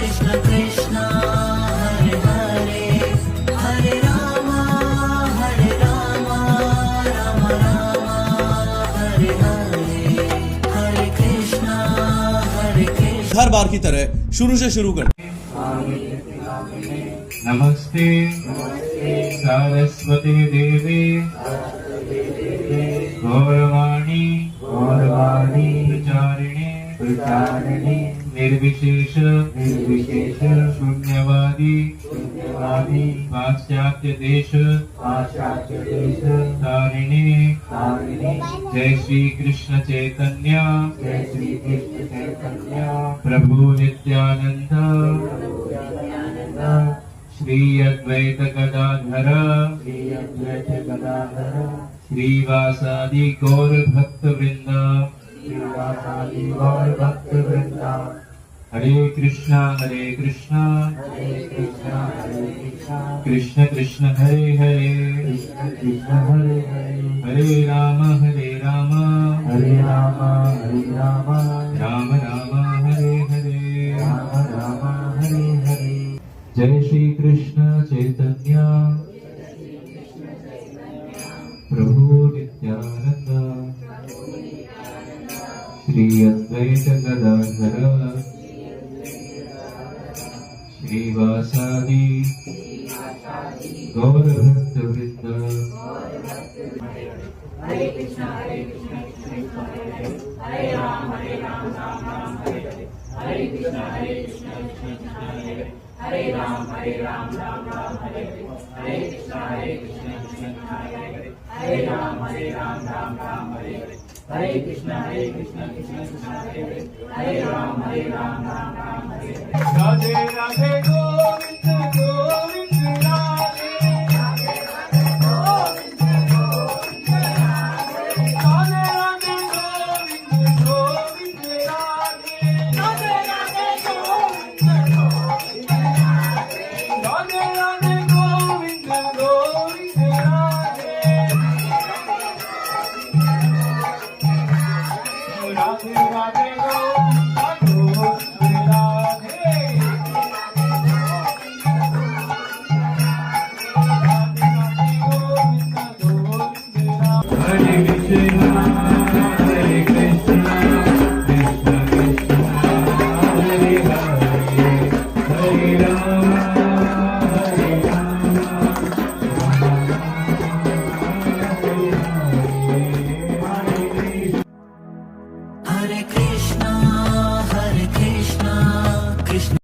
कृष्ण कृष्ण हरे हरे हरे राम राम राम हरे हरे हरे कृष्ण हर बार की तरह शुरू से शुरू कर। नमस्ते सरस्वती देवी गौरवाणी प्रचारिणे निर्विशेष शून्यवादी पाश्चात्य देश तारिणे जय श्री कृष्ण चैतन्य प्रभु नित्यानंद श्री अद्वैत गदाधर श्रीवासादि गौर भक्त वृंद हरे कृष्णा कृष्ण कृष्ण हरे हरे हरे राम राम राम हरे हरे जय श्री कृष्ण चैतन्य प्रभु नित्यानंद श्री अद्वैत गदाधर श्रीवासादि गौर भक्त वृंद हरे कृष्णा हरे राम राम हरे हरे कृष्णा कृष्ण हरे राम राम हरे हरे कृष्णा कृष्ण हरे राम राम हरे हरे कृष्णा कृष्ण हरे राम राम हरे राधे राधे गोविंद गोविंद